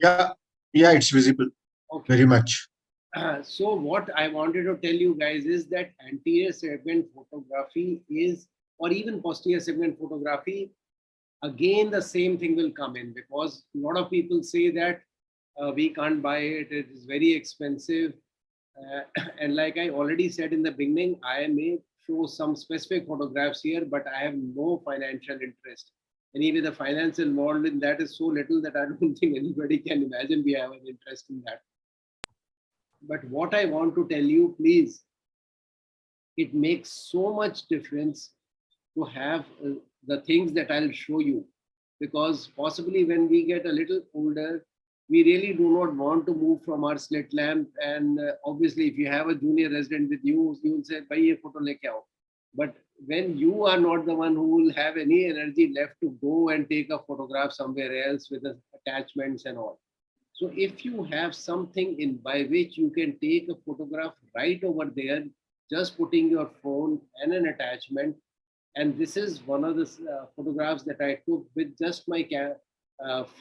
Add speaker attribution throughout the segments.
Speaker 1: Yeah, yeah, it's visible
Speaker 2: Okay.
Speaker 1: very much.
Speaker 2: So what I wanted to tell you guys is that anterior segment photography is, or even posterior segment photography, again the same thing will come in, because a lot of people say that we can't buy it, it is very expensive. And like I already said in the beginning, I may show some specific photographs here, but I have no financial interest. Anyway, the finance involved in that is so little that I don't think anybody can imagine we have an interest in that. But what I want to tell you, please, it makes so much difference to have the things that I'll show you, because possibly when we get a little older, we really do not want to move from our slit lamp. And obviously, if you have a junior resident with you, you will say, "Bhai, ye photo leke aao." But when you are not the one who will have any energy left to go and take a photograph somewhere else with the attachments and all. So if you have something in by which you can take a photograph right over there, just putting your phone and an attachment, and this is one of the photographs that I took with just my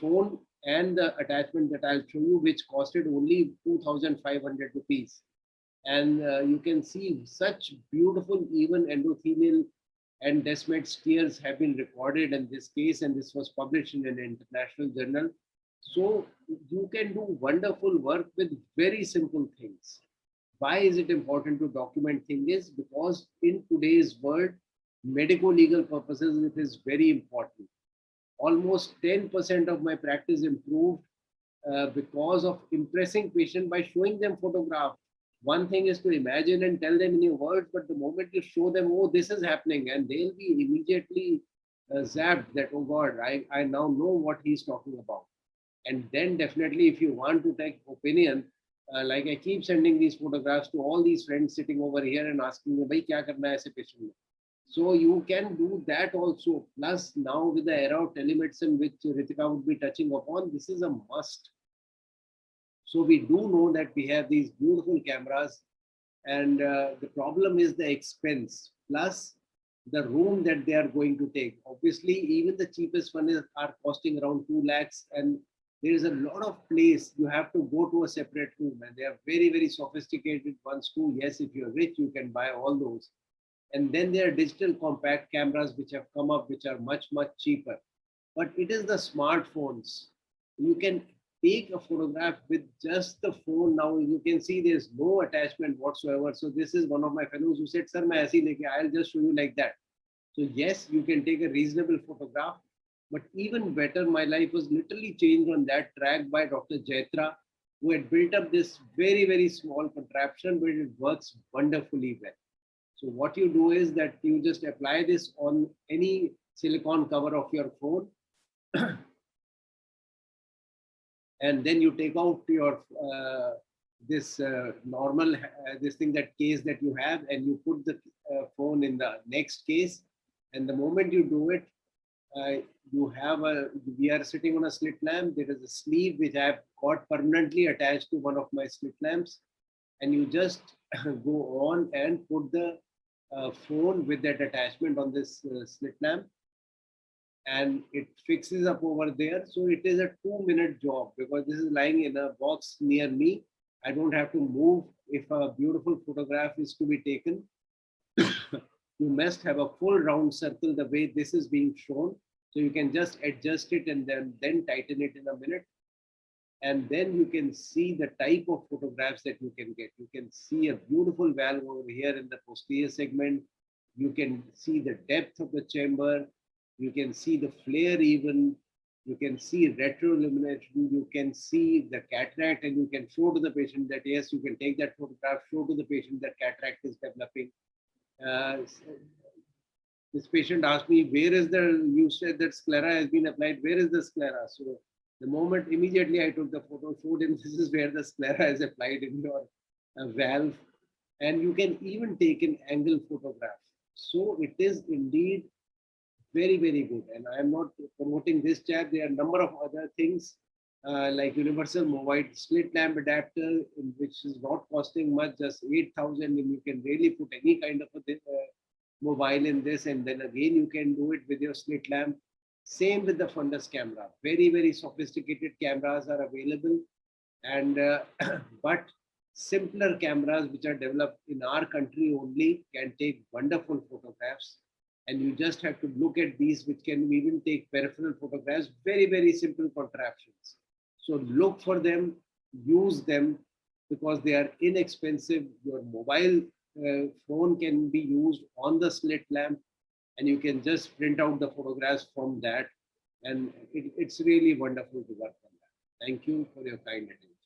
Speaker 2: phone and the attachment that I'll show you, which costed only 2,500 rupees. And you can see such beautiful, even endothelial and Descemet's tears have been recorded in this case, and this was published in an international journal. So you can do wonderful work with very simple things. Why is it important to document things? Because in today's world, medical legal purposes, it is very important. Almost 10% of my practice improved because of impressing patient by showing them photograph. One thing is to imagine and tell them in your words, but the moment you show them, oh, this is happening, and they'll be immediately zapped that, oh God, I now know what he's talking about. And then definitely, if you want to take opinion, like I keep sending these photographs to all these friends sitting over here and asking me, "Bhai, kya karna hai aise patient mein?" So you can do that also. Plus, now with the era of telemedicine, which Ritika would be touching upon, this is a must. So we do know that we have these beautiful cameras, and the problem is the expense plus the room that they are going to take. Obviously, even the cheapest one are costing around 2 lakhs, and there is a lot of place. You have to go to a separate room, and they are very, very sophisticated ones too. Yes, if you're rich, you can buy all those. And then there are digital compact cameras which have come up, which are much, much cheaper. But it is the smartphones. You can take a photograph with just the phone. Now you can see there's no attachment whatsoever. So this is one of my fellows who said, "Sir, main aise hi leke, I'll just show you like that." So yes, you can take a reasonable photograph. But even better, my life was literally changed on that track by Dr. Jaitra, who had built up this very, very small contraption, but it works wonderfully well. So what you do is that you just apply this on any silicon cover of your phone, and then you take out your this normal this thing, that case that you have, and you put the phone in the next case. And the moment you do it, you have a we are sitting on a slit lamp. There is a sleeve which I have got permanently attached to one of my slit lamps, and you just go on and put the phone with that attachment on this slit lamp, and it fixes up over there. So it is a 2-minute job, because this is lying in a box near me. I don't have to move. If a beautiful photograph is to be taken, you must have a full round circle the way this is being shown. So you can just adjust it and then tighten it in a minute. And then you can see the type of photographs that you can get. You can see a beautiful valve over here in the posterior segment. You can see the depth of the chamber. You can see the flare even. You can see retroillumination. You can see the cataract, and you can show to the patient that yes, you can take that photograph, show to the patient that cataract is developing. Uh, this patient asked me, where is the, you said that sclera has been applied, where is the sclera? So the moment immediately I took the photo, showed him, this is where the sclera is applied in your valve. And you can even take an angle photograph. So it is indeed very, very good. And I am not promoting this chat. There are a number of other things like universal mobile slit lamp adapter, which is not costing much, just 8,000, and you can really put any kind of a mobile in this, and then again you can do it with your slit lamp. Same with the fundus camera. Very, very sophisticated cameras are available, and but simpler cameras which are developed in our country only can take wonderful photographs. And you just have to look at these, which can even take peripheral photographs. Very, very simple contraptions. So look for them, use them, because they are inexpensive. Your mobile phone can be used on the slit lamp, and you can just print out the photographs from that. And it's really wonderful to work on that. Thank you for your kind attention.